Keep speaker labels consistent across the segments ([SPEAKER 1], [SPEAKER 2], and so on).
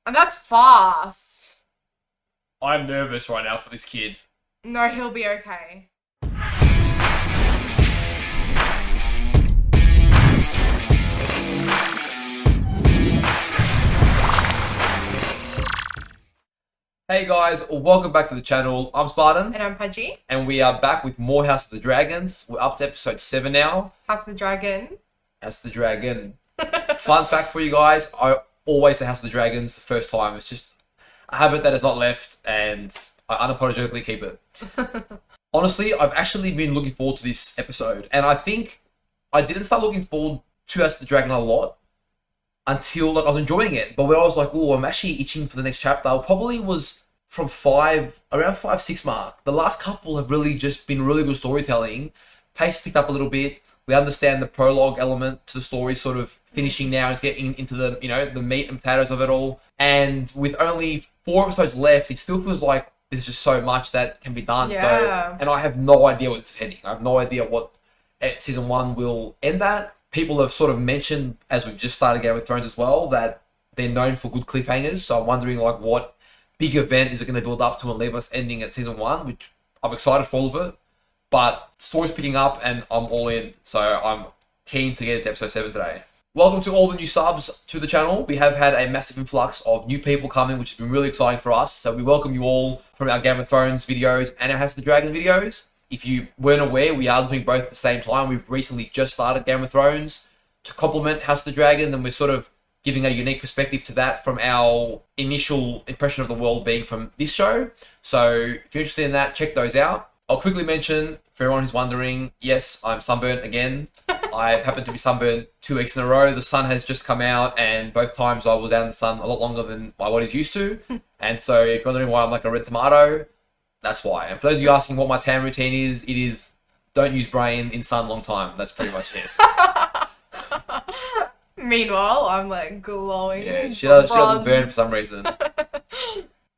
[SPEAKER 1] And that's fast.
[SPEAKER 2] I'm nervous right now for this kid.
[SPEAKER 1] No, he'll be okay.
[SPEAKER 2] Hey guys, welcome back to the channel. I'm Spartan.
[SPEAKER 1] And I'm Pudgy.
[SPEAKER 2] And we are back with more House of the Dragons. We're up to episode 7 now.
[SPEAKER 1] House of the Dragon.
[SPEAKER 2] House of the Dragon. Fun fact for you guys, I always say House of the Dragons the first time. It's just a habit that has not left and I unapologetically keep it. Honestly, I've actually been looking forward to this episode. And I think I didn't start looking forward to House of the Dragon a lot until I was enjoying it. But when I was like, oh, I'm actually itching for the next chapter, I probably was from around 5-6 mark. The last couple have really just been really good storytelling. Pace picked up a little bit. We understand the prologue element to the story sort of finishing now and getting into the, the meat and potatoes of it all. And with only 4 episodes left, it still feels like there's just so much that can be done.
[SPEAKER 1] Yeah.
[SPEAKER 2] And I have no idea what it's heading. I have no idea what season 1 will end at. People have sort of mentioned, as we've just started Game of Thrones as well, that they're known for good cliffhangers. So I'm wondering, like, what big event is it going to build up to and leave us ending at season 1, which I'm excited for all of it. But story's picking up and I'm all in. So I'm keen to get into episode 7 today. Welcome to all the new subs to the channel. We have had a massive influx of new people coming, which has been really exciting for us. So we welcome you all from our Game of Thrones videos and our House of the Dragon videos. If you weren't aware, we are doing both at the same time. We've recently just started Game of Thrones to complement House of the Dragon, and we're sort of giving a unique perspective to that from our initial impression of the world being from this show. So if you're interested in that, check those out. I'll quickly mention, for everyone who's wondering, yes, I'm sunburnt again. I happen to be sunburnt 2 weeks in a row. The sun has just come out, and both times I was out in the sun a lot longer than my body's used to. And so if you're wondering why I'm like a red tomato, that's why. And for those of you asking what my tan routine is, it is don't use brain in sun long time. That's pretty much it.
[SPEAKER 1] Meanwhile, I'm like glowing.
[SPEAKER 2] Yeah, she doesn't burn for some reason.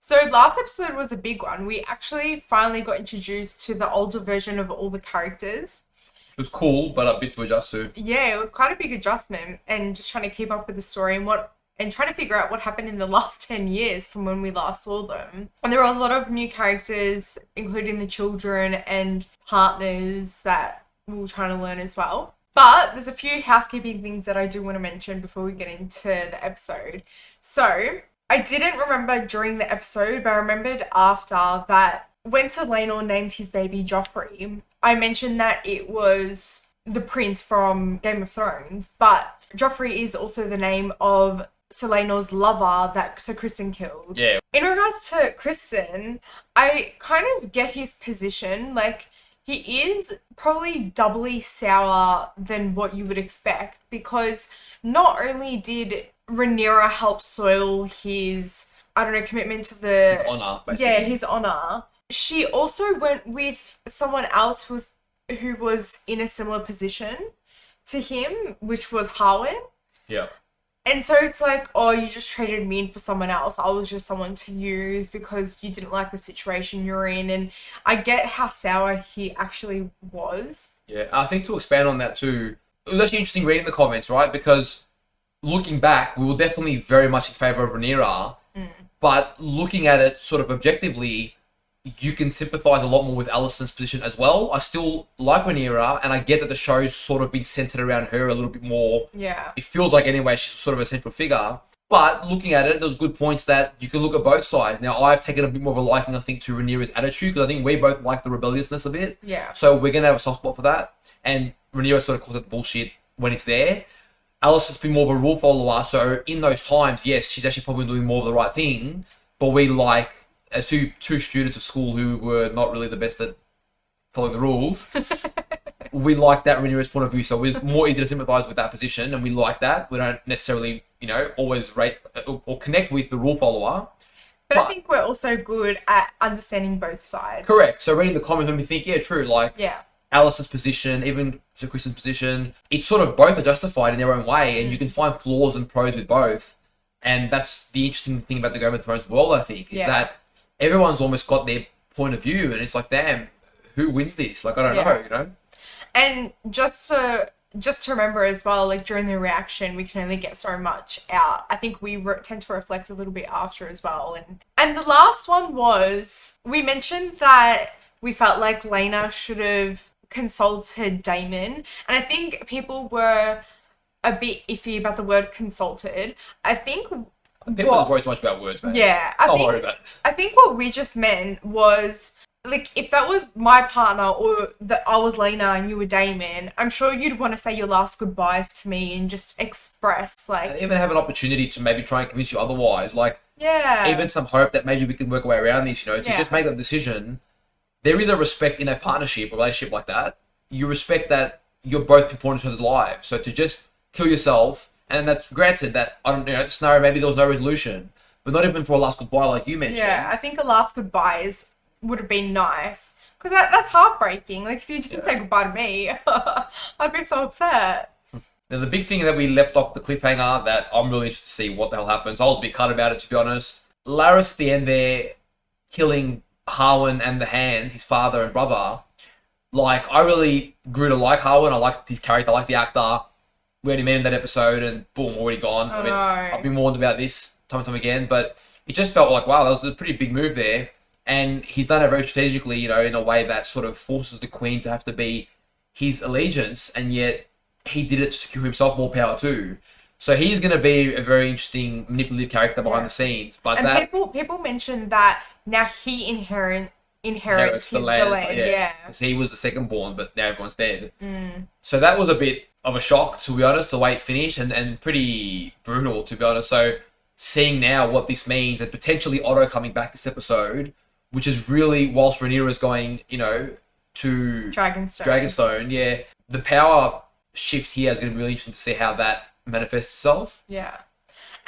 [SPEAKER 1] So last episode was a big one. We actually finally got introduced to the older version of all the characters.
[SPEAKER 2] It was cool, but a bit to adjust to.
[SPEAKER 1] Yeah, it was quite a big adjustment, and just trying to keep up with the story and trying to figure out what happened in the last 10 years from when we last saw them. And there were a lot of new characters, including the children and partners that we were trying to learn as well. But there's a few housekeeping things that I do want to mention before we get into the episode. So I didn't remember during the episode, but I remembered after that when Solanor named his baby Joffrey, I mentioned that it was the prince from Game of Thrones, but Joffrey is also the name of Solanor's lover that Sir Kristen killed.
[SPEAKER 2] Yeah.
[SPEAKER 1] In regards to Kristen, I kind of get his position. Like, he is probably doubly sour than what you would expect, because not only did Rhaenyra help soil his, commitment to
[SPEAKER 2] His honour, basically.
[SPEAKER 1] Yeah, his honour. She also went with someone else who was in a similar position to him, which was Harwin.
[SPEAKER 2] Yeah.
[SPEAKER 1] And so it's like, oh, you just traded me in for someone else. I was just someone to use because you didn't like the situation you're in. And I get how sour he actually was.
[SPEAKER 2] Yeah, I think to expand on that too, it was actually interesting reading the comments, right? Because looking back, we were definitely very much in favour of Rhaenyra. But looking at it sort of objectively, you can sympathise a lot more with Alicent's position as well. I still like Rhaenyra, and I get that the show's sort of been centred around her a little bit more.
[SPEAKER 1] Yeah.
[SPEAKER 2] It feels like, anyway, she's sort of a central figure. But looking at it, there's good points that you can look at both sides. Now, I've taken a bit more of a liking, I think, to Rhaenyra's attitude, because I think we both like the rebelliousness a bit.
[SPEAKER 1] Yeah.
[SPEAKER 2] So we're going to have a soft spot for that. And Rhaenyra sort of calls it bullshit when it's there. Alicent's been more of a rule follower, so in those times, yes, she's actually probably doing more of the right thing. But we like, as two students of school who were not really the best at following the rules, we like that Rhaenyra's point of view. So it's more easy to sympathise with that position, and we like that. We don't necessarily, always rate or connect with the rule follower.
[SPEAKER 1] But I think we're also good at understanding both sides.
[SPEAKER 2] Correct. So reading the comments made me think, yeah, true. Like,
[SPEAKER 1] yeah.
[SPEAKER 2] Alicent's position, even Sir Kristen's position, it's sort of both are justified in their own way, and you can find flaws and pros with both. And that's the interesting thing about the Game of Thrones world, I think, is that everyone's almost got their point of view, and it's like, damn, who wins this? Like, I don't know,
[SPEAKER 1] And just to just to remember as well, like during the reaction, we can only get so much out. I think we tend to reflect a little bit after as well. And the last one was, we mentioned that we felt like Lena should have consulted Damon. And I think people were a bit iffy about the word consulted. I think
[SPEAKER 2] People don't worry too much about words, man.
[SPEAKER 1] yeah,
[SPEAKER 2] Don't worry about it.
[SPEAKER 1] I think what we just meant was, like, if that was my partner or that I was Lena and you were Damon, I'm sure you'd want to say your last goodbyes to me and just express, like...
[SPEAKER 2] And even have an opportunity to maybe try and convince you otherwise. Like,
[SPEAKER 1] yeah.
[SPEAKER 2] even some hope that maybe we can work our way around this, you know, to just make that decision. There is a respect in a partnership, a relationship like that. You respect that you're both important to each other's lives. So to just kill yourself, and that's granted that, I don't, you know, the scenario, maybe there was no resolution, but not even for a last goodbye like you mentioned.
[SPEAKER 1] Yeah, I think a last goodbye would have been nice. Because that's heartbreaking. Like, if you didn't say goodbye to me, I'd be so upset.
[SPEAKER 2] Now, the big thing that we left off the cliffhanger that I'm really interested to see what the hell happens. I was a bit cut about it, to be honest. Laris at the end there, killing Harwin and the Hand, his father and brother. Like, I really grew to like Harwin. I liked his character, I liked the actor. We only met him that episode and boom, already gone. I mean, I've been warned about this time and time again, but it just felt like, wow, that was a pretty big move there. And he's done it very strategically, you know, in a way that sort of forces the Queen to have to be his allegiance, and yet he did it to secure himself more power too. So he's going to be a very interesting, manipulative character behind the scenes. But
[SPEAKER 1] people mentioned that now he inherits the land, yeah.
[SPEAKER 2] Because he was the second born, but now everyone's dead. So that was a bit of a shock, to be honest, the way it finished, and pretty brutal, to be honest. So seeing now what this means, and potentially Otto coming back this episode, which is really, whilst Rhaenyra is going, you know, to Dragonstone, yeah, the power shift here is going to be really interesting to see how that manifests itself.
[SPEAKER 1] Yeah.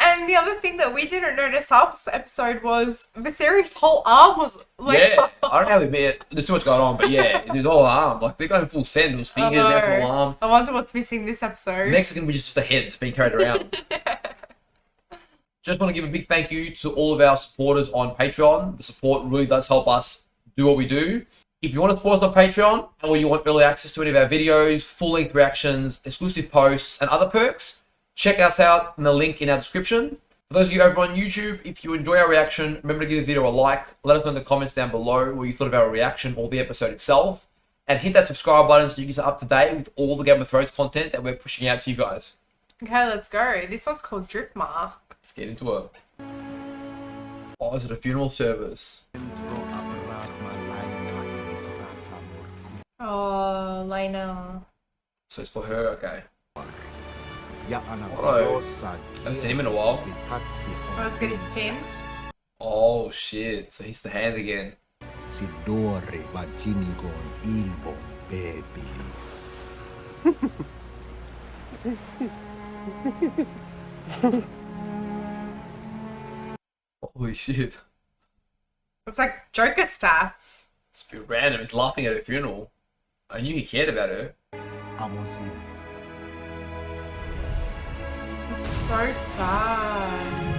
[SPEAKER 1] And the other thing that we didn't notice last episode was Viserys' whole arm was like...
[SPEAKER 2] Yeah, I don't know how we admit there's too much going on, but yeah, there's whole arm. Like, they're going full send. It was fingers, now it's whole arm.
[SPEAKER 1] I wonder what's missing this episode.
[SPEAKER 2] Next is going to be just a head being carried around. Just want to give a big thank you to all of our supporters on Patreon. The support really does help us do what we do. If you want to support us on Patreon, or you want early access to any of our videos, full-length reactions, exclusive posts, and other perks, check us out in the link in our description. For those of you over on YouTube, if you enjoy our reaction, remember to give the video a like. Let us know in the comments down below what you thought of our reaction or the episode itself. And hit that subscribe button so you can stay up to date with all the Game of Thrones content that we're pushing out to you guys.
[SPEAKER 1] Okay, let's go. This one's called Driftmark.
[SPEAKER 2] Let's get into it. Oh, is it a funeral service?
[SPEAKER 1] Oh, Lena.
[SPEAKER 2] So it's for her, okay.
[SPEAKER 3] Hello.
[SPEAKER 2] I haven't seen him in a while.
[SPEAKER 1] Oh, let's get his pin.
[SPEAKER 2] Oh shit, so he's the Hand again. Holy shit.
[SPEAKER 1] It's like Joker stats.
[SPEAKER 2] It's a bit random. He's laughing at her funeral. I knew he cared about her.
[SPEAKER 1] It's so sad.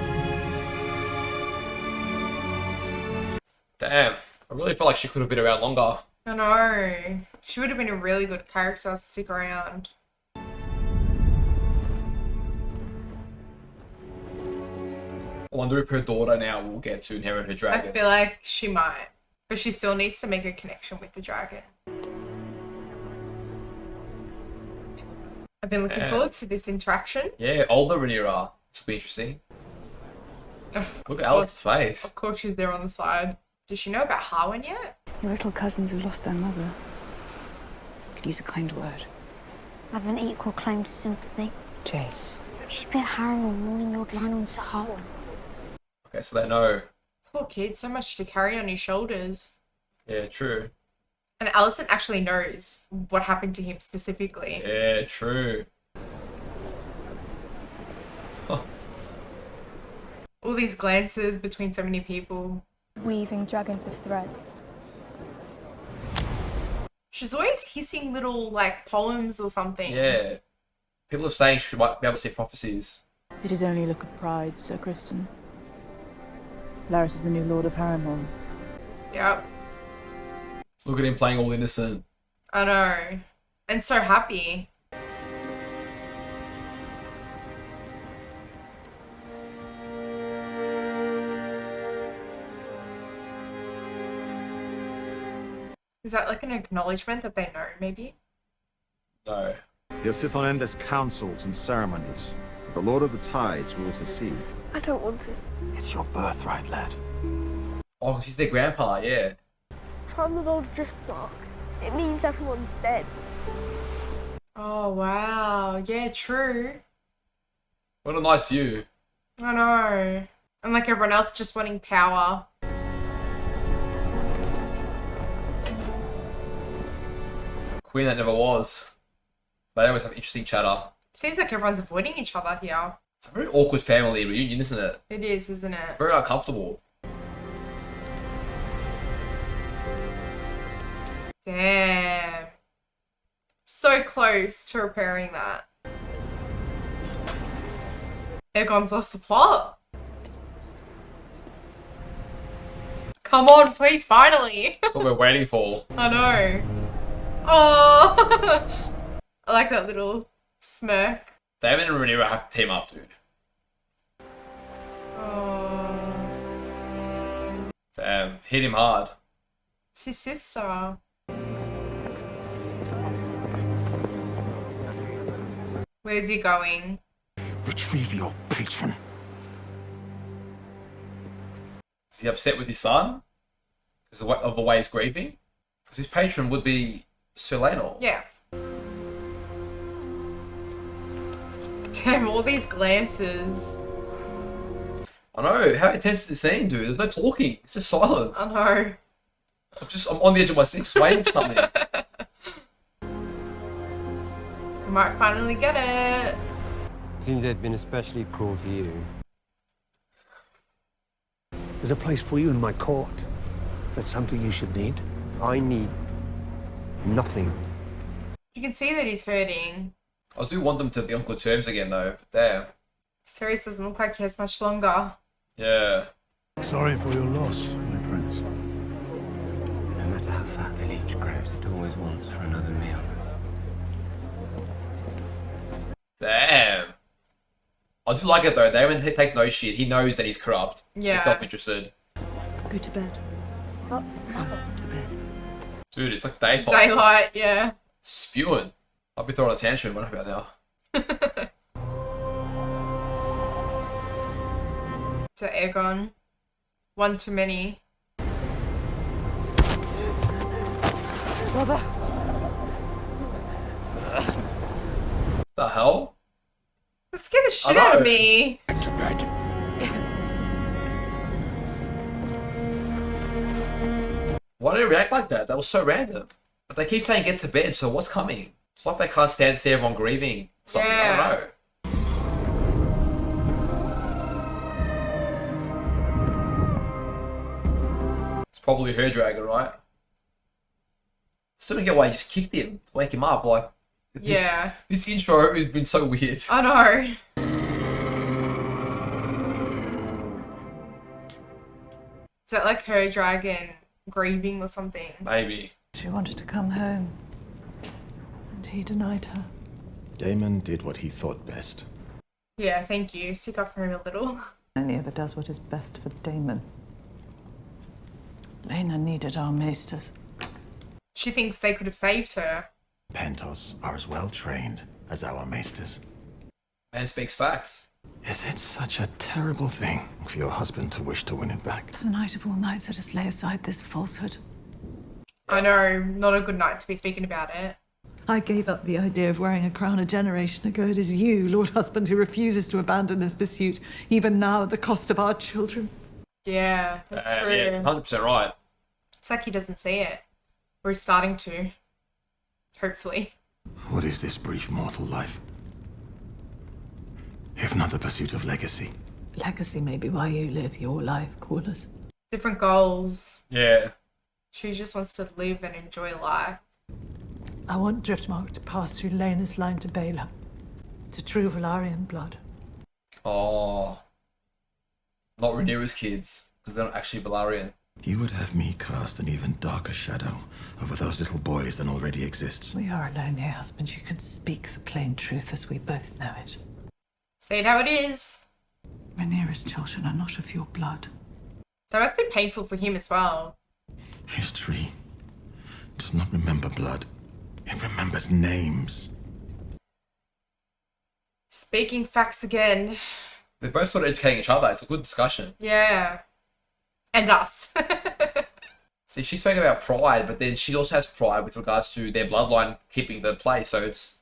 [SPEAKER 2] Damn. I really felt like she could have been around longer.
[SPEAKER 1] I know. She would have been a really good character to stick around.
[SPEAKER 2] I wonder if her daughter now will get to inherit her dragon.
[SPEAKER 1] I feel like she might. But she still needs to make a connection with the dragon. I've been looking forward to this interaction.
[SPEAKER 2] Yeah, older Rhaenyra. This will be interesting. Look at Alice's face.
[SPEAKER 1] Of course she's there on the side. Does she know about Harwin yet?
[SPEAKER 4] Your little cousins have lost their mother. Could use a kind word.
[SPEAKER 5] I've an equal claim to sympathy.
[SPEAKER 4] Jace.
[SPEAKER 5] She bit Harwin more than Lord Lionel to Harwin.
[SPEAKER 2] Okay, so they know.
[SPEAKER 1] Poor kid, so much to carry on his shoulders.
[SPEAKER 2] Yeah, true.
[SPEAKER 1] And Alicent actually knows what happened to him specifically.
[SPEAKER 2] Yeah, true. Huh.
[SPEAKER 1] All these glances between so many people.
[SPEAKER 6] Weaving dragons of thread.
[SPEAKER 1] She's always hissing little, like, poems or something.
[SPEAKER 2] Yeah. People are saying she might be able to see prophecies.
[SPEAKER 6] It is only a look of pride, Sir Kristen. Laris is the new Lord of Harrenhal.
[SPEAKER 1] Yep.
[SPEAKER 2] Look at him playing all innocent.
[SPEAKER 1] I know. And so happy. Is that like an acknowledgement that they know, maybe?
[SPEAKER 2] No.
[SPEAKER 3] He'll sit on endless councils and ceremonies. The Lord of the Tides rules the sea.
[SPEAKER 5] I don't want to.
[SPEAKER 3] It's your birthright, lad.
[SPEAKER 2] Oh, he's their grandpa, yeah.
[SPEAKER 5] From the Lord of Driftmark, it means everyone's dead.
[SPEAKER 1] Oh, wow. Yeah, true.
[SPEAKER 2] What a nice view.
[SPEAKER 1] I know. And like everyone else just wanting power.
[SPEAKER 2] Queen that never was. They always have interesting chatter.
[SPEAKER 1] Seems like everyone's avoiding each other here.
[SPEAKER 2] It's a very awkward family reunion, isn't it?
[SPEAKER 1] It is, isn't it?
[SPEAKER 2] Very uncomfortable.
[SPEAKER 1] Damn. So close to repairing that. Aegon's lost the plot. Come on, please, finally.
[SPEAKER 2] That's what we're waiting for.
[SPEAKER 1] I know. Oh, I like that little smirk.
[SPEAKER 2] Daemon and Rhaenyra have to team up, dude.
[SPEAKER 1] Oh,
[SPEAKER 2] Damn, hit him hard.
[SPEAKER 1] it's his sister. Where's he going?
[SPEAKER 3] Retrieve your patron.
[SPEAKER 2] Is he upset with his son? Because of the way he's grieving? Because his patron would be Sir Laenor.
[SPEAKER 1] Yeah. Damn, all these glances.
[SPEAKER 2] I know, how intense is the scene, dude? There's no talking. It's just silence.
[SPEAKER 1] I know.
[SPEAKER 2] I'm on the edge of my seat, just waiting for something.
[SPEAKER 1] We might finally get it.
[SPEAKER 7] Seems they've been especially cruel to you.
[SPEAKER 8] There's a place for you in my court. That's something you should need.
[SPEAKER 7] I need nothing.
[SPEAKER 1] You can see that he's hurting.
[SPEAKER 2] I do want them to be on good terms again, though. But damn.
[SPEAKER 1] Sirius doesn't look like he has much longer.
[SPEAKER 2] Yeah.
[SPEAKER 3] Sorry for your loss, my prince.
[SPEAKER 7] No matter how fat the leech grows, it always wants for another meal.
[SPEAKER 2] Damn. I do like it, though. Daemon takes no shit. He knows that he's corrupt.
[SPEAKER 1] Yeah.
[SPEAKER 2] He's self-interested.
[SPEAKER 4] Go to bed.
[SPEAKER 5] Oh, mother.
[SPEAKER 4] To bed.
[SPEAKER 2] Dude, it's like daytime.
[SPEAKER 1] Daylight, yeah.
[SPEAKER 2] Spewing. I'll be throwing a tantrum. What about now?
[SPEAKER 1] To Aegon. One too many.
[SPEAKER 4] Brother!
[SPEAKER 2] The hell?
[SPEAKER 1] That scared the shit
[SPEAKER 2] I
[SPEAKER 1] out of
[SPEAKER 2] know.
[SPEAKER 1] me.
[SPEAKER 3] To bed.
[SPEAKER 2] Why did he react like that? That was so random. But they keep saying get to bed, so what's coming? It's like they can't stand to see everyone grieving. Something, I
[SPEAKER 1] Yeah.
[SPEAKER 2] don't know. It's probably her dragon, right? Still don't get why he just kicked him to wake him up. Like,
[SPEAKER 1] Yeah.
[SPEAKER 2] this intro has been so weird.
[SPEAKER 1] I know. Is that like her dragon grieving or something?
[SPEAKER 2] Maybe.
[SPEAKER 6] She wanted to come home, and he denied her.
[SPEAKER 3] Daemon did what he thought best.
[SPEAKER 1] Yeah, thank you. Stick up for him a little.
[SPEAKER 6] Only ever does what is best for Damon. Lena needed our maesters.
[SPEAKER 1] She thinks they could have saved her.
[SPEAKER 3] Pentos are as well trained as our maesters.
[SPEAKER 2] Man speaks facts.
[SPEAKER 3] Is it such a terrible thing for your husband to wish to win it back?
[SPEAKER 6] The night of all nights, let us lay aside this falsehood.
[SPEAKER 1] I know, not a good night to be speaking about it.
[SPEAKER 6] I gave up the idea of wearing a crown a generation ago. It is you, Lord Husband, who refuses to abandon this pursuit, even now at the cost of our children.
[SPEAKER 1] Yeah, that's true.
[SPEAKER 2] Yeah, 100% right.
[SPEAKER 1] It's like he doesn't see it. Or he's starting to. Hopefully.
[SPEAKER 3] What is this brief mortal life? If not the pursuit of legacy.
[SPEAKER 6] Legacy may be why you live your life, Corliss.
[SPEAKER 1] Different goals.
[SPEAKER 2] Yeah.
[SPEAKER 1] She just wants to live and enjoy life.
[SPEAKER 6] I want Driftmark to pass through Lena's line to Baelor, to true Valarian blood.
[SPEAKER 2] Oh. Not Rhaenyra's kids, because they're not actually Valarian.
[SPEAKER 3] You would have me cast an even darker shadow over those little boys than already exists.
[SPEAKER 6] We are alone here, husband. You can speak the plain truth as we both know it.
[SPEAKER 1] Say it how it is.
[SPEAKER 6] Rhaenyra's children are not of your blood.
[SPEAKER 1] That must be painful for him as well.
[SPEAKER 3] History does not remember blood. It remembers names.
[SPEAKER 1] Speaking facts again.
[SPEAKER 2] They're both sort of educating each other. It's a good discussion.
[SPEAKER 1] Yeah. And us.
[SPEAKER 2] See, she spoke about pride, but then she also has pride with regards to their bloodline keeping the place. So it's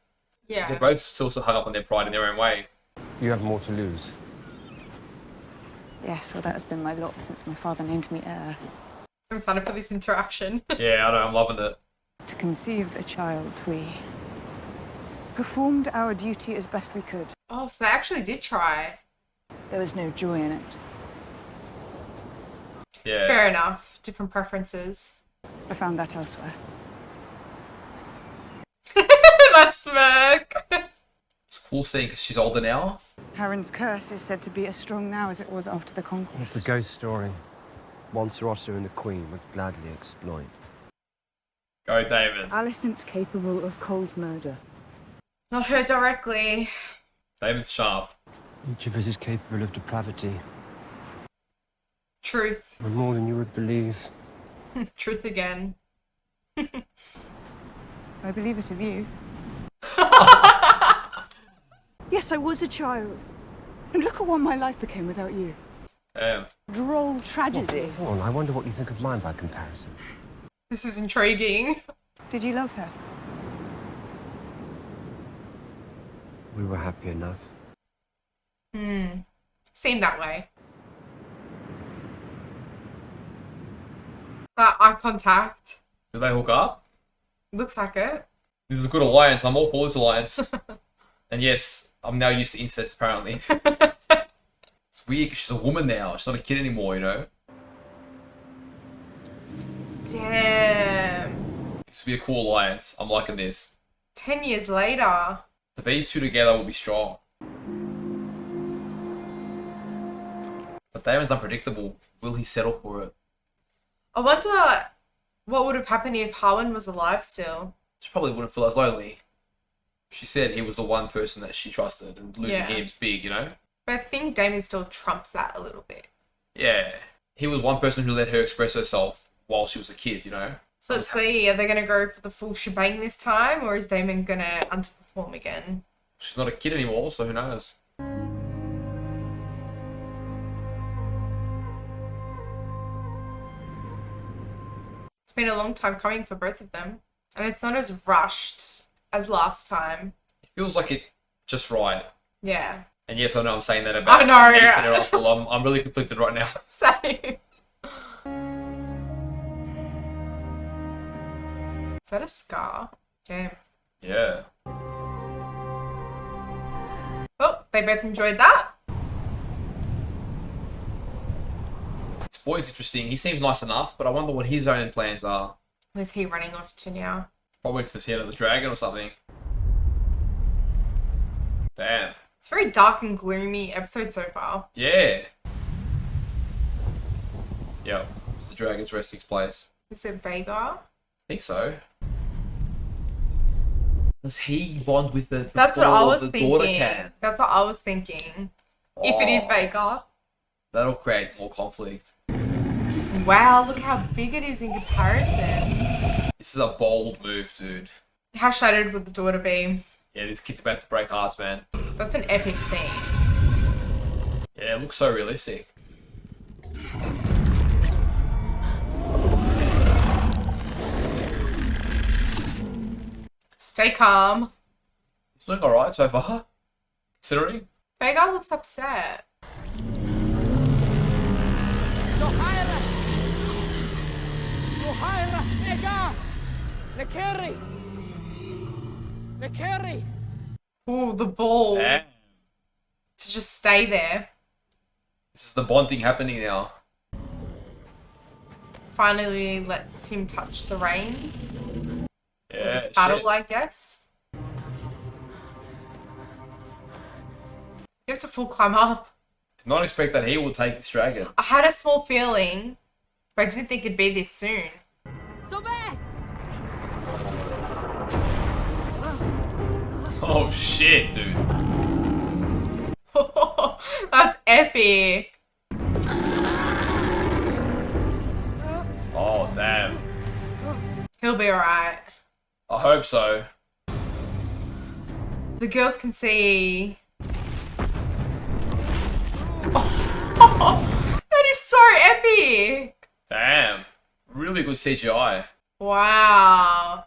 [SPEAKER 1] Yeah.
[SPEAKER 2] they're both still so hung up on their pride in their own way.
[SPEAKER 7] You have more to lose.
[SPEAKER 4] Yes, well, that has been my lot since my father named me heir.
[SPEAKER 1] I'm excited for this interaction.
[SPEAKER 2] Yeah, I know. I'm loving it.
[SPEAKER 4] To conceive a child, we performed our duty as best we could.
[SPEAKER 1] Oh, so they actually did try.
[SPEAKER 4] There was no joy in it.
[SPEAKER 2] Yeah.
[SPEAKER 1] Fair enough. Different preferences.
[SPEAKER 4] I found that elsewhere.
[SPEAKER 1] That smirk.
[SPEAKER 2] It's cool seeing because she's older now.
[SPEAKER 4] Harren's curse is said to be as strong now as it was after the
[SPEAKER 7] It's
[SPEAKER 4] conquest.
[SPEAKER 7] a ghost story. One Sir Otto and the Queen would gladly exploit.
[SPEAKER 2] Go, David.
[SPEAKER 4] Alicent's capable of cold murder.
[SPEAKER 1] Not her directly.
[SPEAKER 2] David's sharp.
[SPEAKER 7] Each of us is capable of depravity,
[SPEAKER 1] Truth.
[SPEAKER 7] and more than you would believe.
[SPEAKER 1] Truth again.
[SPEAKER 4] I believe it of you. Yes, I was a child. And look at what my life became without you.
[SPEAKER 2] Damn.
[SPEAKER 4] Droll tragedy.
[SPEAKER 7] Go on, I wonder what you think of mine by comparison.
[SPEAKER 1] This is intriguing.
[SPEAKER 4] Did you love her?
[SPEAKER 7] We were happy enough.
[SPEAKER 1] Seemed that way. That eye contact.
[SPEAKER 2] Do they hook up?
[SPEAKER 1] Looks like it.
[SPEAKER 2] This is a good alliance. I'm all for this alliance. And yes, I'm now used to incest, apparently. It's weird because she's a woman now. She's not a kid anymore, you know?
[SPEAKER 1] Damn.
[SPEAKER 2] This would be a cool alliance. I'm liking this.
[SPEAKER 1] 10 years later.
[SPEAKER 2] But these two together will be strong. But Damon's unpredictable. Will he settle for it?
[SPEAKER 1] I wonder what would have happened if Harwin was alive still.
[SPEAKER 2] She probably wouldn't feel as lonely. She said he was the one person that she trusted, and losing
[SPEAKER 1] Yeah.
[SPEAKER 2] him's big, you know?
[SPEAKER 1] But I think Damon still trumps that a little bit.
[SPEAKER 2] Yeah. He was one person who let her express herself while she was a kid, you know?
[SPEAKER 1] So let's see, are they going to go for the full shebang this time, or is Damon going to underperform again?
[SPEAKER 2] She's not a kid anymore, so who knows?
[SPEAKER 1] It's been a long time coming for both of them. And it's not as rushed as last time.
[SPEAKER 2] It feels like it just right.
[SPEAKER 1] Yeah.
[SPEAKER 2] And yes, I know I'm saying that about
[SPEAKER 1] I know,
[SPEAKER 2] Ace
[SPEAKER 1] yeah.
[SPEAKER 2] and her uncle. I'm really conflicted right now.
[SPEAKER 1] Same. Is that a scar? Damn.
[SPEAKER 2] Yeah.
[SPEAKER 1] Oh, they both enjoyed that.
[SPEAKER 2] This boy's interesting. He seems nice enough, but I wonder what his own plans are.
[SPEAKER 1] Where's he running off to now?
[SPEAKER 2] Probably to the head of the dragon or something. Damn.
[SPEAKER 1] It's a very dark and gloomy episode so far.
[SPEAKER 2] Yeah. Yep. It's the dragon's resting place.
[SPEAKER 1] Is it Vega?
[SPEAKER 2] I think so. Does he bond with the
[SPEAKER 1] That's what I was
[SPEAKER 2] the daughter
[SPEAKER 1] thinking.
[SPEAKER 2] can?
[SPEAKER 1] That's what I was thinking. If it is
[SPEAKER 2] Oh,
[SPEAKER 1] Vega.
[SPEAKER 2] that'll create more conflict.
[SPEAKER 1] Wow, look how big it is in comparison.
[SPEAKER 2] This is a bold move, dude.
[SPEAKER 1] How shattered would the daughter be?
[SPEAKER 2] Yeah, this kid's about to break hearts, man.
[SPEAKER 1] That's an epic scene.
[SPEAKER 2] Yeah, it looks so realistic.
[SPEAKER 1] Stay calm.
[SPEAKER 2] It's doing alright so far, considering.
[SPEAKER 1] Vega looks upset. Ooh, the balls.
[SPEAKER 2] Damn.
[SPEAKER 1] To just stay there.
[SPEAKER 2] This is the bonding happening now.
[SPEAKER 1] Finally lets him touch the reins.
[SPEAKER 2] Yeah,
[SPEAKER 1] This battle,
[SPEAKER 2] shit.
[SPEAKER 1] I guess. You have to full climb up.
[SPEAKER 2] Did not expect that he would take this dragon.
[SPEAKER 1] I had a small feeling, but I didn't think it'd be this soon.
[SPEAKER 2] Oh shit, dude.
[SPEAKER 1] That's epic.
[SPEAKER 2] Oh damn.
[SPEAKER 1] He He'll be alright.
[SPEAKER 2] I hope so.
[SPEAKER 1] The girls can see. That is so epic.
[SPEAKER 2] Damn. Really good CGI.
[SPEAKER 1] Wow.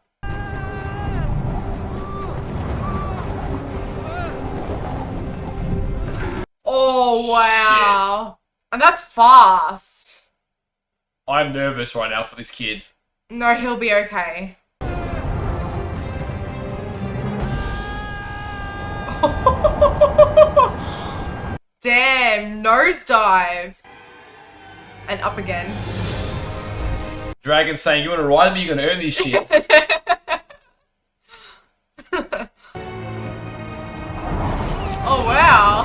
[SPEAKER 1] Oh, wow. And that's fast.
[SPEAKER 2] I'm nervous right now for this kid.
[SPEAKER 1] No, he'll be okay. Damn, nosedive. And up again.
[SPEAKER 2] Dragon saying, you want to ride me, you're going to earn this shit.
[SPEAKER 1] Oh, wow.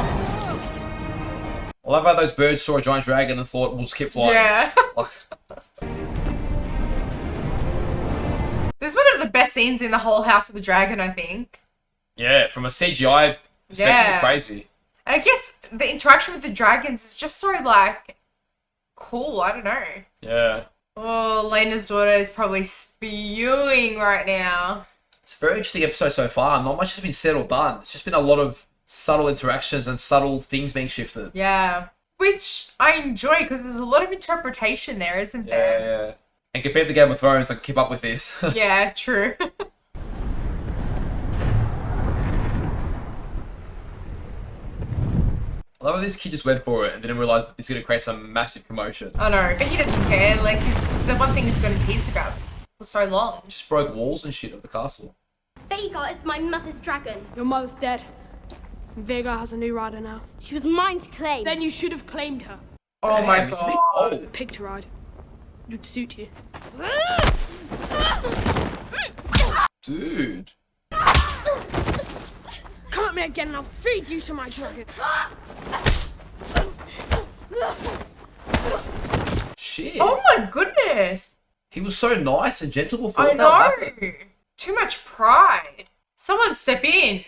[SPEAKER 2] I love how those birds saw a giant dragon and thought, we'll just keep flying.
[SPEAKER 1] Yeah.
[SPEAKER 2] Like,
[SPEAKER 1] This is one of the best scenes in the whole House of the Dragon, I think.
[SPEAKER 2] yeah, from a CGI perspective,
[SPEAKER 1] Yeah.
[SPEAKER 2] it's crazy.
[SPEAKER 1] And I guess the interaction with the dragons is just so, like, cool. I don't know.
[SPEAKER 2] Yeah.
[SPEAKER 1] Oh, Lena's daughter is probably spewing right now.
[SPEAKER 2] It's a very interesting episode so far. Not much has been said or done. It's just been a lot of subtle interactions and subtle things being shifted.
[SPEAKER 1] Yeah. Which I enjoy because there's a lot of interpretation there, isn't there?
[SPEAKER 2] Yeah. And compared to Game of Thrones, I can keep up with this.
[SPEAKER 1] Yeah, true.
[SPEAKER 2] I love how this kid just went for it and didn't realise that this is going to create some massive commotion.
[SPEAKER 1] I know, but he doesn't care. Like, it's the one thing he's got teased about for so long.
[SPEAKER 2] Just broke walls and shit of the castle.
[SPEAKER 5] Vega is my mother's dragon.
[SPEAKER 9] Your mother's dead. Vega has a new rider now.
[SPEAKER 5] She was mine to claim.
[SPEAKER 9] Then you should have claimed her.
[SPEAKER 1] Oh my
[SPEAKER 2] Damn, it's a bit
[SPEAKER 1] god.
[SPEAKER 2] old.
[SPEAKER 9] Picked to ride. It would suit you.
[SPEAKER 2] Dude.
[SPEAKER 9] Come at me again and I'll feed you to my dragon.
[SPEAKER 2] Shit.
[SPEAKER 1] Oh my goodness.
[SPEAKER 2] He was so nice and gentle before.
[SPEAKER 1] I
[SPEAKER 2] that
[SPEAKER 1] know.
[SPEAKER 2] happened.
[SPEAKER 1] Too much pride. Someone step in.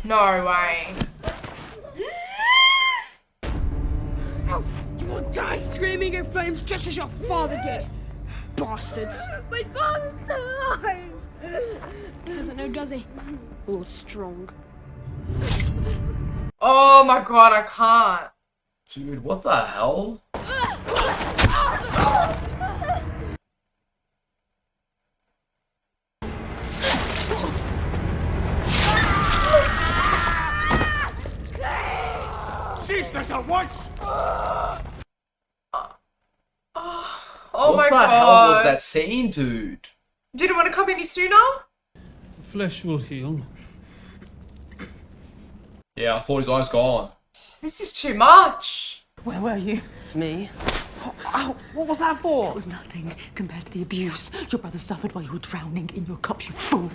[SPEAKER 1] No way.
[SPEAKER 9] You will die screaming in flames just as your father did. Bastards.
[SPEAKER 5] My father's still alive.
[SPEAKER 9] Doesn't know, does he? All strong.
[SPEAKER 1] Oh my god, I can't.
[SPEAKER 2] Dude, what the hell?
[SPEAKER 8] Cease this at once!
[SPEAKER 1] Oh
[SPEAKER 2] what
[SPEAKER 1] my
[SPEAKER 2] the
[SPEAKER 1] god.
[SPEAKER 2] hell was that scene, dude?
[SPEAKER 1] Didn't want to come any sooner?
[SPEAKER 10] The flesh will heal.
[SPEAKER 2] Yeah, I thought his eyes gone.
[SPEAKER 1] This is too much.
[SPEAKER 6] Where were you?
[SPEAKER 7] Me?
[SPEAKER 6] Ow, what was that for? It was nothing compared to the abuse your brother suffered while you were drowning in your cups, you fool.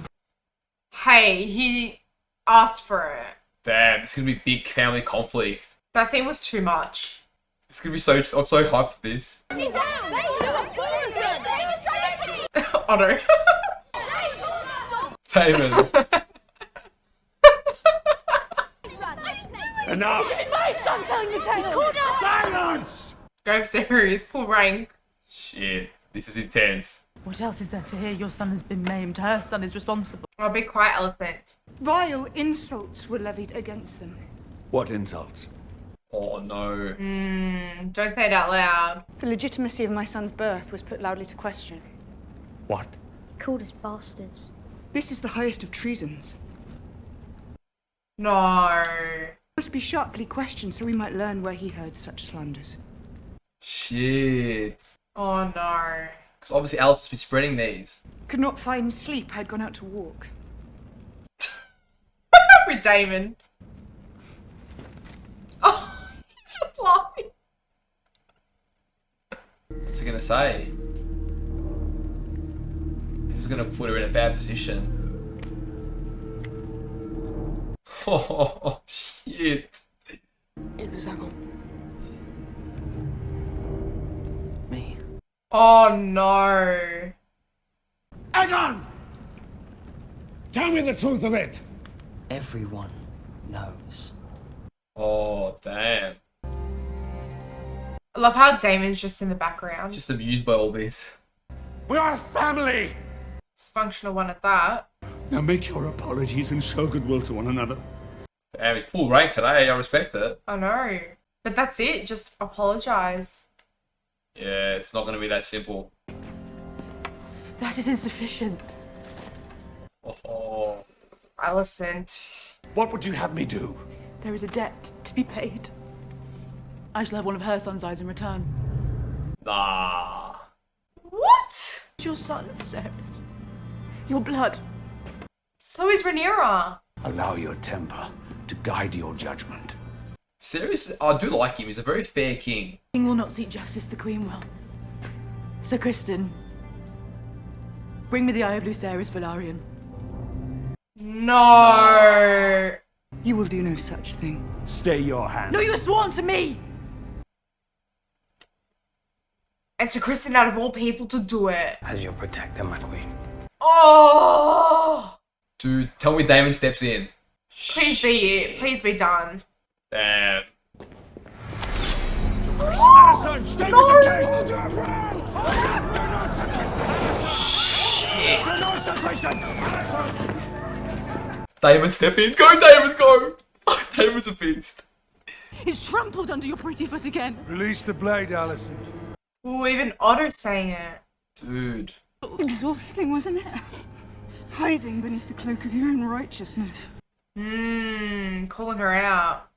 [SPEAKER 1] Hey, he asked for it.
[SPEAKER 2] Damn, this is gonna be big family conflict.
[SPEAKER 1] That scene was too much.
[SPEAKER 2] It's gonna be so. I'm so hyped for this.
[SPEAKER 1] Otto.
[SPEAKER 2] Taman.
[SPEAKER 8] Enough!
[SPEAKER 5] My son telling the tale.
[SPEAKER 8] Silence!
[SPEAKER 1] Go serious, full rank.
[SPEAKER 2] Shit, this is intense.
[SPEAKER 6] What else is there to hear? Your son has been maimed. Her son is responsible.
[SPEAKER 1] Oh, be quiet, elephant.
[SPEAKER 4] Vile insults were levied against them.
[SPEAKER 8] What insults?
[SPEAKER 2] Oh no.
[SPEAKER 1] Don't say it out loud.
[SPEAKER 4] The legitimacy of my son's birth was put loudly to question.
[SPEAKER 8] What?
[SPEAKER 5] Called us bastards.
[SPEAKER 4] This is the highest of treasons.
[SPEAKER 1] No.
[SPEAKER 4] Must be sharply questioned so we might learn where he heard such slanders.
[SPEAKER 2] Shit.
[SPEAKER 1] Oh no.
[SPEAKER 2] Because obviously Alice has been spreading these.
[SPEAKER 4] Could not find sleep. I'd gone out to walk.
[SPEAKER 1] With Damon. Oh, he's just laughing.
[SPEAKER 2] What's he gonna say? This is gonna put her in a bad position. Oh shit.
[SPEAKER 7] It was Agon. Me.
[SPEAKER 1] Oh no.
[SPEAKER 8] Agon! Tell me the truth of it!
[SPEAKER 7] Everyone knows.
[SPEAKER 2] Oh damn.
[SPEAKER 1] I love how Damon's just in the background.
[SPEAKER 2] Just amused by all this.
[SPEAKER 8] We are a family!
[SPEAKER 1] Dysfunctional one at that.
[SPEAKER 8] Now make your apologies and show goodwill to one another.
[SPEAKER 2] Damn, he's full rank today. I respect it.
[SPEAKER 1] I know. But that's it. Just apologise.
[SPEAKER 2] Yeah, it's not going to be that simple.
[SPEAKER 6] That is insufficient.
[SPEAKER 2] Oh.
[SPEAKER 1] Alicent.
[SPEAKER 8] What would you have me do?
[SPEAKER 6] There is a debt to be paid. I shall have one of her son's eyes in return.
[SPEAKER 2] Nah.
[SPEAKER 1] What?
[SPEAKER 6] It's your son, Viserys. Your blood.
[SPEAKER 1] So is Rhaenyra.
[SPEAKER 8] Allow your temper to guide your judgment.
[SPEAKER 2] Serious? I do like him. He's a very fair king.
[SPEAKER 6] The king will not seek justice, the queen will. Sir Kristen, bring me the eye of Lucerys Velaryon.
[SPEAKER 1] No.
[SPEAKER 4] You will do no such thing.
[SPEAKER 8] Stay your hand.
[SPEAKER 6] No, you have sworn to me!
[SPEAKER 1] And Sir Kristen, out of all people, to do it.
[SPEAKER 7] As your protector, my queen.
[SPEAKER 1] Oh.
[SPEAKER 2] Dude, tell me Damon steps in.
[SPEAKER 1] Please be it. Please be done.
[SPEAKER 2] Damn.
[SPEAKER 8] Alicent, stay with the king! Hold your ground!
[SPEAKER 2] Shit.
[SPEAKER 8] Do not Sir Kristen! Alicent!
[SPEAKER 2] Damon, step in. Go, Damon, go. Damon's a beast.
[SPEAKER 6] It's trampled under your pretty foot again.
[SPEAKER 8] Release the blade, Alicent.
[SPEAKER 1] Ooh, even Otto's saying it.
[SPEAKER 2] Dude.
[SPEAKER 4] Exhausting, wasn't it? Hiding beneath the cloak of your own righteousness.
[SPEAKER 1] Calling her out.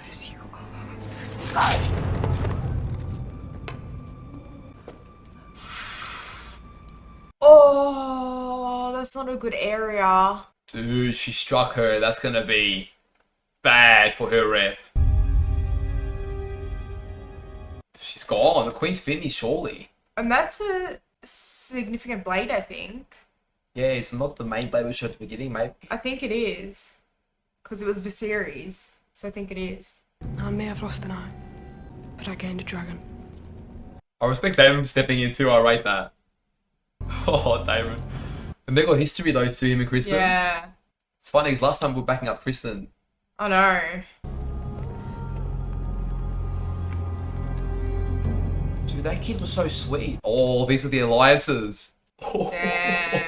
[SPEAKER 4] As you
[SPEAKER 1] Oh, that's not a good area.
[SPEAKER 2] Dude, she struck her. That's going to be bad for her rep. She's gone. The queen's finished, surely.
[SPEAKER 1] And that's a significant blade, I think.
[SPEAKER 2] Yeah, it's not the main blade we showed at the beginning, mate.
[SPEAKER 1] I think it is. Because it was Viserys. So I think it is.
[SPEAKER 9] I may have lost an eye, but I gained a dragon.
[SPEAKER 2] I respect Damon for stepping in too. I rate that. Oh, Damon. And they got history though to him and Kristen.
[SPEAKER 1] Yeah.
[SPEAKER 2] It's funny because last time we were backing up Kristen.
[SPEAKER 1] I know.
[SPEAKER 2] Dude, that kid was so sweet. Oh, these are the alliances.
[SPEAKER 1] Damn.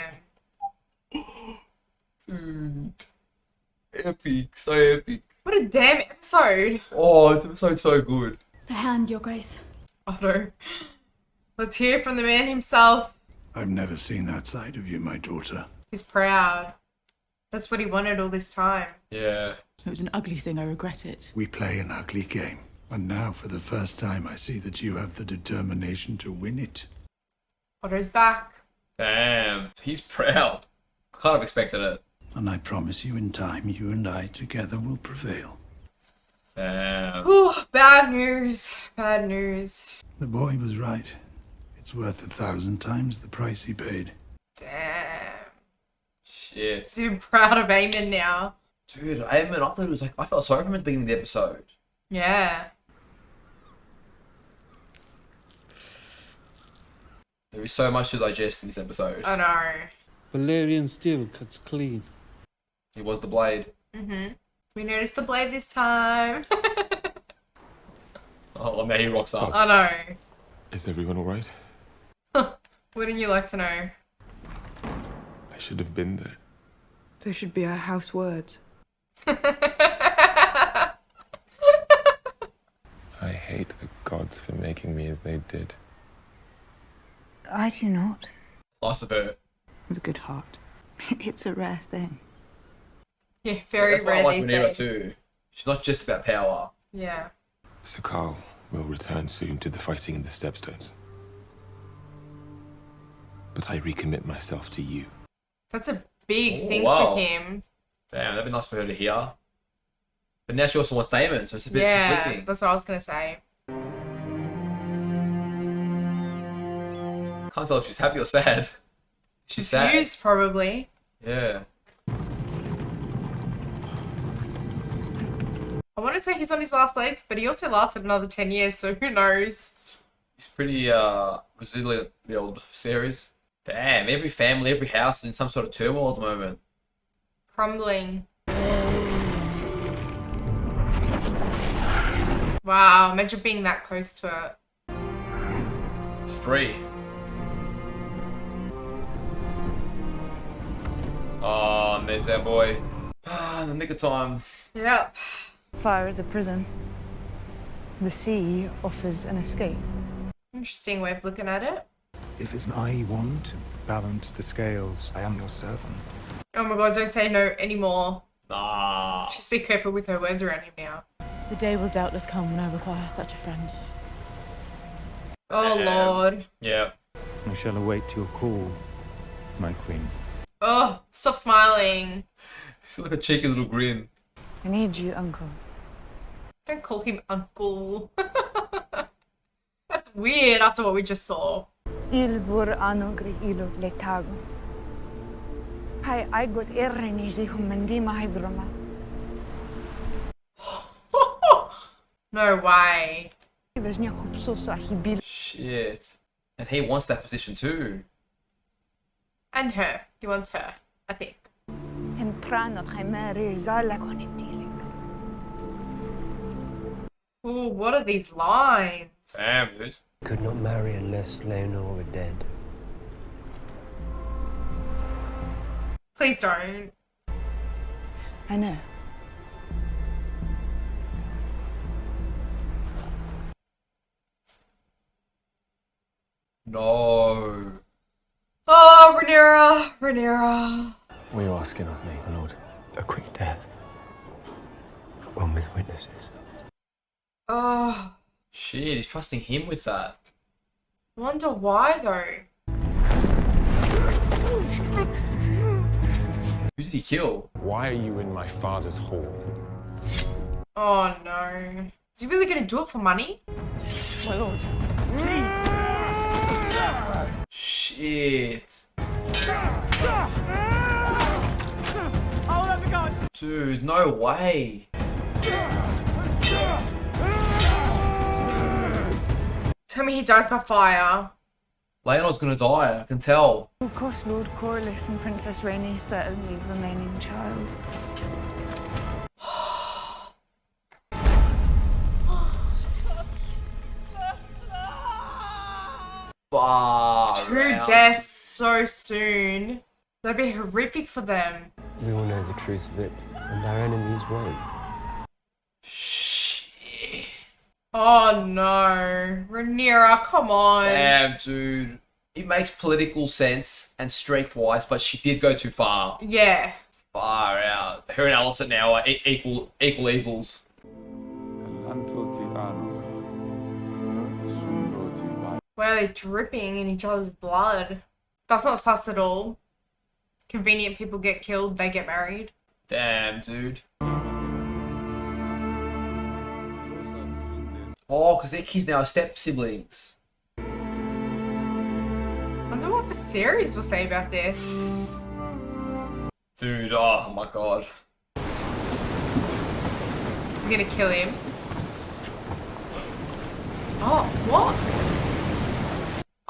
[SPEAKER 2] Dude. Epic. So epic.
[SPEAKER 1] What a damn episode.
[SPEAKER 2] Oh, this episode's so good.
[SPEAKER 5] The hand, Your Grace.
[SPEAKER 1] Otto. Let's hear from the man himself.
[SPEAKER 3] I've never seen that side of you, my daughter.
[SPEAKER 1] He's proud. That's what he wanted all this time.
[SPEAKER 2] Yeah.
[SPEAKER 6] It was an ugly thing, I regret it.
[SPEAKER 3] We play an ugly game, and now for the first time I see that you have the determination to win it.
[SPEAKER 1] Otto's back.
[SPEAKER 2] Damn. He's proud. I kind of expected it.
[SPEAKER 3] And I promise you in time, you and I together will prevail.
[SPEAKER 2] Damn.
[SPEAKER 1] Ooh, bad news. Bad news.
[SPEAKER 3] The boy was right. It's worth 1,000 times the price he paid.
[SPEAKER 1] Damn.
[SPEAKER 2] Shit.
[SPEAKER 1] He's even proud of Aemon now.
[SPEAKER 2] Dude, Aemon, I thought it was like, I felt sorry for him at the beginning of the episode.
[SPEAKER 1] Yeah.
[SPEAKER 2] There is so much to digest in this episode.
[SPEAKER 1] I know.
[SPEAKER 10] Valerian steel cuts clean.
[SPEAKER 2] He was the blade.
[SPEAKER 1] We noticed the blade this time.
[SPEAKER 2] Oh, now he rocks up.
[SPEAKER 1] I know.
[SPEAKER 11] Is everyone alright?
[SPEAKER 1] Wouldn't you like to know?
[SPEAKER 11] I should have been there.
[SPEAKER 4] There should be our house words.
[SPEAKER 11] I hate the gods for making me as they did.
[SPEAKER 4] I do not.
[SPEAKER 2] It's nice of her.
[SPEAKER 4] With a good heart. It's a rare thing.
[SPEAKER 1] Yeah, very
[SPEAKER 2] That's why I
[SPEAKER 1] rare
[SPEAKER 2] like
[SPEAKER 1] these
[SPEAKER 2] Rhaenyra
[SPEAKER 1] days.
[SPEAKER 2] too. She's not just about power.
[SPEAKER 1] Yeah.
[SPEAKER 11] Sir Carl will return soon to the fighting in the Stepstones. But I recommit myself to you.
[SPEAKER 1] That's a big
[SPEAKER 2] Oh,
[SPEAKER 1] thing
[SPEAKER 2] wow.
[SPEAKER 1] for him.
[SPEAKER 2] Damn, that'd be nice for her to hear. But now she also wants Damon, so it's a bit
[SPEAKER 1] Yeah,
[SPEAKER 2] conflicting.
[SPEAKER 1] that's what I was going to say.
[SPEAKER 2] Can't tell if she's happy or sad. She's sad.
[SPEAKER 1] Confused, probably.
[SPEAKER 2] Yeah.
[SPEAKER 1] I want to say he's on his last legs, but he also lasted another 10 years, so who knows?
[SPEAKER 2] He's pretty resilient, the old series. Damn, every family, every house is in some sort of turmoil at the moment.
[SPEAKER 1] Crumbling. Wow, imagine being that close to it.
[SPEAKER 2] It's 3. Oh, and there's our boy. Ah, in the nick of time.
[SPEAKER 1] Yep.
[SPEAKER 4] Fire is a prison. The sea offers an escape.
[SPEAKER 1] Interesting way of looking at it.
[SPEAKER 12] If it's I want to balance the scales, I am your servant.
[SPEAKER 1] Oh my god, don't say no anymore.
[SPEAKER 2] Ah.
[SPEAKER 1] Just be careful with her words around him now.
[SPEAKER 13] The day will doubtless come when I require such a friend.
[SPEAKER 1] Oh lord.
[SPEAKER 2] Yeah.
[SPEAKER 12] I shall await your call, my queen.
[SPEAKER 1] Oh, stop smiling.
[SPEAKER 2] He's like a cheeky little grin.
[SPEAKER 4] I need you, uncle.
[SPEAKER 1] Don't call him uncle. That's weird after what we just saw.
[SPEAKER 4] Il vor anogri ilo letago. Hai I got errenisi humendima hybroma.
[SPEAKER 1] No way.
[SPEAKER 2] Shit. And he wants that position too.
[SPEAKER 1] And her. He wants her, I think. Ooh, what are these lines?
[SPEAKER 2] Damn, dude.
[SPEAKER 7] Could not marry unless Leonor were dead.
[SPEAKER 1] Please don't.
[SPEAKER 4] I know.
[SPEAKER 2] No.
[SPEAKER 1] Oh, Rhaenyra.
[SPEAKER 7] What are you asking of me, my lord? A quick death. One with witnesses.
[SPEAKER 1] Oh.
[SPEAKER 2] Shit, he's trusting him with that.
[SPEAKER 1] Wonder why though.
[SPEAKER 2] Who did he kill?
[SPEAKER 11] Why are you in my father's hall?
[SPEAKER 1] Oh no. Is he really gonna do it for money?
[SPEAKER 4] My lord. Please.
[SPEAKER 2] Shit. Dude, no way.
[SPEAKER 1] Tell me he dies by fire.
[SPEAKER 2] Leonor's gonna die, I can tell.
[SPEAKER 4] Who cost Lord Corlys and Princess Rhaenys their only remaining child?
[SPEAKER 1] Two deaths so soon. That'd be horrific for them.
[SPEAKER 7] We all know the truth of it, and our enemies won't.
[SPEAKER 2] Shit.
[SPEAKER 1] Oh no. Rhaenyra, come on.
[SPEAKER 2] Damn, dude. It makes political sense and strength-wise, but she did go too far.
[SPEAKER 1] Yeah.
[SPEAKER 2] Far out. Her and Alicent now are equal equals.
[SPEAKER 1] Wow, they're dripping in each other's blood. That's not sus at all. Convenient people get killed, they get married.
[SPEAKER 2] Damn, dude. Oh, because their kids now are step-siblings.
[SPEAKER 1] Wonder what Viserys will say about this.
[SPEAKER 2] Dude, oh my god.
[SPEAKER 1] Is he gonna kill him? Oh, what?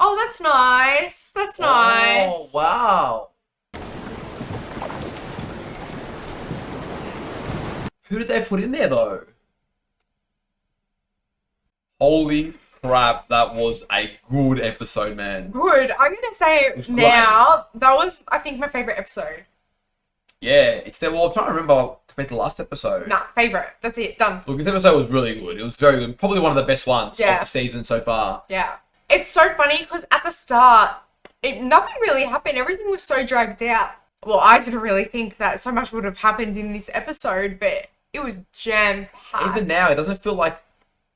[SPEAKER 1] Oh, that's nice. That's nice.
[SPEAKER 2] Oh, wow. Who did they put in there, though? Holy crap, that was a good episode, man.
[SPEAKER 1] Good. I'm gonna say now, that was, I think, my favourite episode.
[SPEAKER 2] Yeah, well, I'm trying to remember compared to the last episode.
[SPEAKER 1] Nah, favourite. That's it. Done.
[SPEAKER 2] Look, this episode was really good. It was very good. Probably one of the best ones of
[SPEAKER 1] Yeah.
[SPEAKER 2] the season so far.
[SPEAKER 1] Yeah. It's so funny because at the start, nothing really happened. Everything was so dragged out. Well, I didn't really think that so much would have happened in this episode, but it was jam-packed.
[SPEAKER 2] Even now, it doesn't feel like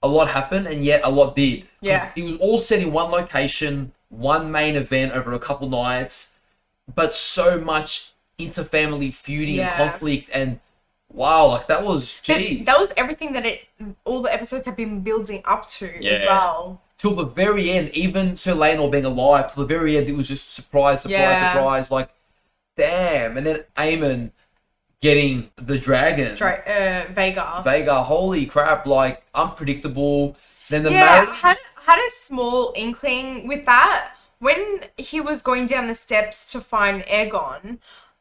[SPEAKER 2] a lot happened, and yet a lot did. 'Cause
[SPEAKER 1] Yeah.
[SPEAKER 2] it was all set in one location, one main event over a couple nights, but so much inter-family feuding and conflict, and wow, like that was, geez.
[SPEAKER 1] That was everything that all the episodes have been building up to as well.
[SPEAKER 2] Till the very end, even Sir Laenor being alive, till the very end, it was just surprise, like, damn. And then Aemon getting the dragon.
[SPEAKER 1] Vhagar.
[SPEAKER 2] Vhagar, holy crap, like, unpredictable. Then the
[SPEAKER 1] Yeah,
[SPEAKER 2] marriage.
[SPEAKER 1] had a small inkling with that. When he was going down the steps to find Aegon,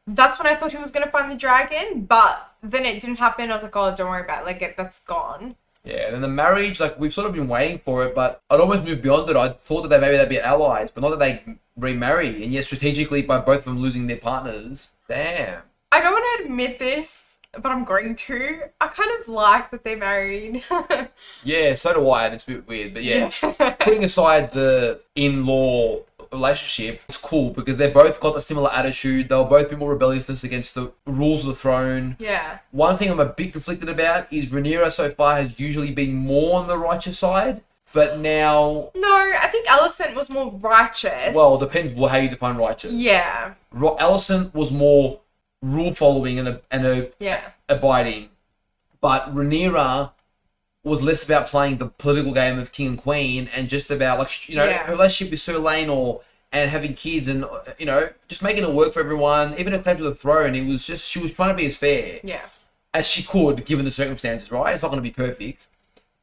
[SPEAKER 1] that's when I thought he was going to find the dragon, but then it didn't happen. I was like, oh, don't worry about it. Like, that's gone.
[SPEAKER 2] Yeah, and then the marriage, like, we've sort of been waiting for it, but I'd almost moved beyond it. I thought that they'd be allies, but not that they remarry. And yet, strategically, by both of them losing their partners, damn.
[SPEAKER 1] I don't want to admit this, but I'm going to. I kind of like that they married.
[SPEAKER 2] Yeah, so do I, and it's a bit weird, but yeah. Putting aside the in-law relationship, it's cool because they both got a similar attitude. They'll both be more rebellious against the rules of the throne.
[SPEAKER 1] Yeah.
[SPEAKER 2] One thing I'm a bit conflicted about is Rhaenyra so far has usually been more on the righteous side, but now...
[SPEAKER 1] No, I think Alicent was more righteous.
[SPEAKER 2] Well, it depends how you define righteous.
[SPEAKER 1] Yeah.
[SPEAKER 2] Alicent was more rule following and
[SPEAKER 1] yeah.
[SPEAKER 2] abiding, but Rhaenyra was less about playing the political game of king and queen and just about, like, you know, her relationship with Sir Lane and having kids and, you know, just making it work for everyone. Even her claim to the throne, it was just, she was trying to be as fair as she could given the circumstances, right? It's not going to be perfect.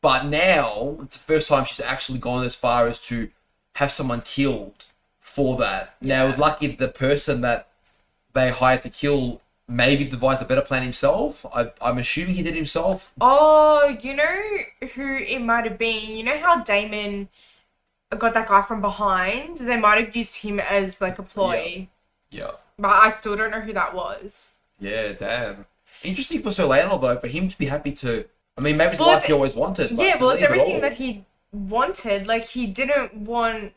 [SPEAKER 2] But now, it's the first time she's actually gone as far as to have someone killed for that. Now, it was lucky the person that they hired to kill maybe devised a better plan himself. I'm assuming he did himself.
[SPEAKER 1] Oh, you know who it might have been? You know how Damon got that guy from behind? They might have used him as, like, a ploy.
[SPEAKER 2] Yeah.
[SPEAKER 1] But I still don't know who that was.
[SPEAKER 2] Yeah, damn. Interesting for Sir Lionel, though, for him to be happy to... I mean, maybe it's the life he always wanted.
[SPEAKER 1] Yeah, well, it's everything that he wanted. Like, he didn't want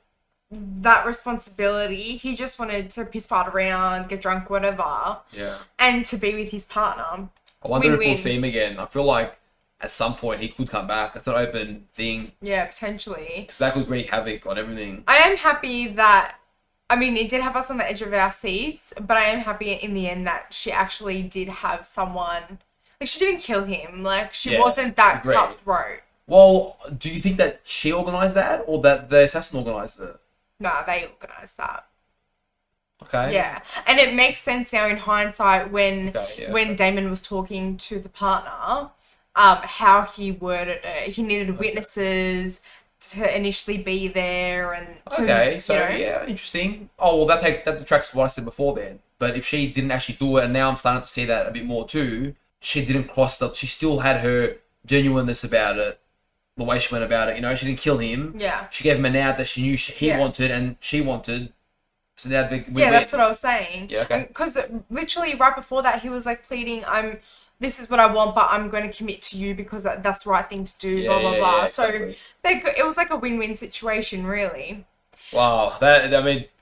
[SPEAKER 1] that responsibility. He just wanted to piss fart around, get drunk, whatever.
[SPEAKER 2] Yeah.
[SPEAKER 1] And to be with his partner.
[SPEAKER 2] I wonder if we'll see him again. I feel like at some point he could come back. It's an open thing.
[SPEAKER 1] Yeah, potentially.
[SPEAKER 2] Because that could wreak havoc on everything.
[SPEAKER 1] I am happy that... I mean, it did have us on the edge of our seats, but I am happy in the end that she actually did have someone... Like, she didn't kill him. Like, she wasn't that cutthroat.
[SPEAKER 2] Well, do you think that she organised that or that the assassin organised it?
[SPEAKER 1] Nah, they organised that.
[SPEAKER 2] Okay.
[SPEAKER 1] Yeah. And it makes sense now in hindsight when Damon was talking to the partner, how he worded it. He needed witnesses to initially be there and to,
[SPEAKER 2] yeah, interesting. Oh, well, that detracts what I said before then. But if she didn't actually do it, and now I'm starting to see that a bit more too, she didn't she still had her genuineness about it, the way she went about it, you know, she didn't kill him.
[SPEAKER 1] Yeah.
[SPEAKER 2] She gave him an out that she knew he wanted and she wanted. So now
[SPEAKER 1] that's what I was saying.
[SPEAKER 2] Yeah, okay.
[SPEAKER 1] Because literally right before that, he was like pleading, this is what I want, but I'm going to commit to you because that's the right thing to do, blah, blah, blah.
[SPEAKER 2] Exactly.
[SPEAKER 1] So it was like a win-win situation, really.
[SPEAKER 2] Wow.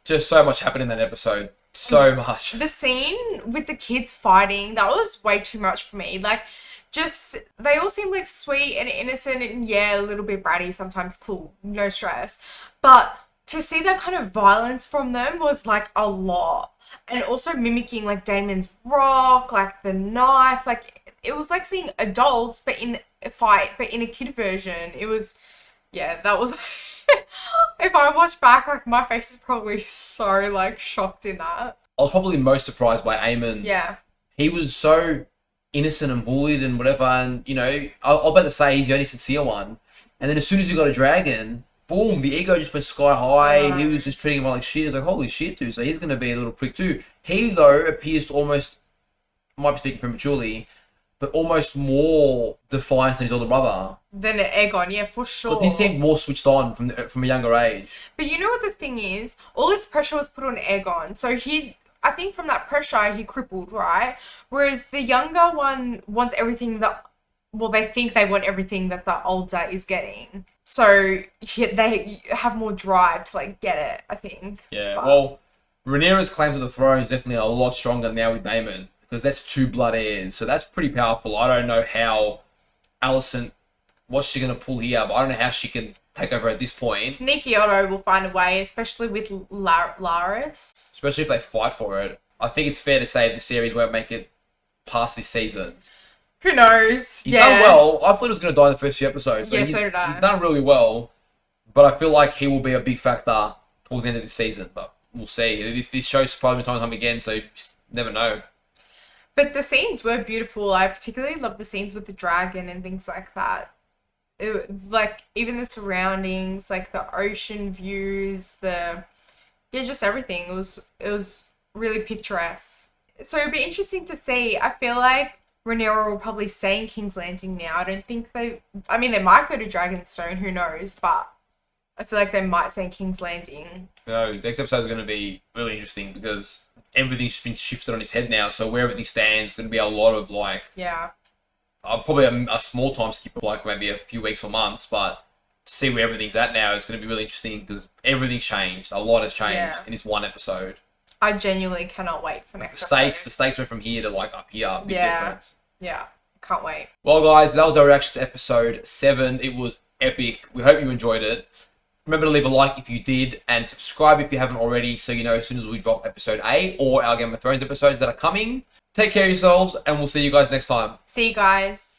[SPEAKER 2] Just so much happened in that episode. So much.
[SPEAKER 1] The scene with the kids fighting, that was way too much for me. Like, they all seem like sweet and innocent and a little bit bratty sometimes, cool, no stress. But to see that kind of violence from them was like a lot. And also mimicking like Damon's rock, like the knife, like it was like seeing adults but in a fight, but in a kid version. It was, that was... If I watch back, like, my face is probably so, like, shocked in that.
[SPEAKER 2] I was probably most surprised by Aemon.
[SPEAKER 1] Yeah.
[SPEAKER 2] He was so innocent and bullied and whatever, and, you know, I was about to say he's the only sincere one. And then as soon as he got a dragon, boom, the ego just went sky high. He was just treating him like shit. It's like, holy shit, dude. So he's going to be a little prick too. He, though, appears to almost, might be speaking prematurely, but almost more defiant than his older brother.
[SPEAKER 1] Than Aegon, for sure.
[SPEAKER 2] He seemed more switched on from a younger age.
[SPEAKER 1] But you know what the thing is? All this pressure was put on Aegon. So I think from that pressure, he crippled, right? Whereas the younger one wants everything they think they want everything that the older is getting. So they have more drive to, like, get it, I think.
[SPEAKER 2] Yeah, well, Rhaenyra's claim to the throne is definitely a lot stronger now with Daemon. Because that's 2 blood heirs. So that's pretty powerful. I don't know how Alicent, what's she going to pull here, but I don't know how she can take over at this point.
[SPEAKER 1] Sneaky Otto will find a way, especially with Laris.
[SPEAKER 2] Especially if they fight for it. I think it's fair to say the series won't make it past this season.
[SPEAKER 1] Who knows?
[SPEAKER 2] He's done well. I thought he was going to die in the first few episodes.
[SPEAKER 1] So so did I.
[SPEAKER 2] He's done really well. But I feel like he will be a big factor towards the end of this season. But we'll see. This show's surprised me time and time again, so you just never know.
[SPEAKER 1] But the scenes were beautiful. I particularly love the scenes with the dragon and things like that. Like, even the surroundings, like the ocean views, just everything. It was really picturesque. So it'd be interesting to see. I feel like Rhaenyra will probably stay in King's Landing now. I don't think they... I mean, they might go to Dragonstone, who knows, but I feel like they might stay in King's Landing.
[SPEAKER 2] No, next episode is going to be really interesting because everything's been shifted on its head now. So where everything stands is going to be a lot of like...
[SPEAKER 1] Yeah.
[SPEAKER 2] Probably a small time skip of like maybe a few weeks or months, but to see where everything's at now, it's going to be really interesting because everything's changed. A lot has changed in this one episode.
[SPEAKER 1] I genuinely cannot wait for next
[SPEAKER 2] The stakes went from here to like up here. Big difference.
[SPEAKER 1] Yeah. Can't wait.
[SPEAKER 2] Well, guys, that was our reaction to episode 7. It was epic. We hope you enjoyed it. Remember to leave a like if you did and subscribe if you haven't already so you know as soon as we drop episode 8 or our Game of Thrones episodes that are coming. Take care of yourselves and we'll see you guys next time.
[SPEAKER 1] See you guys.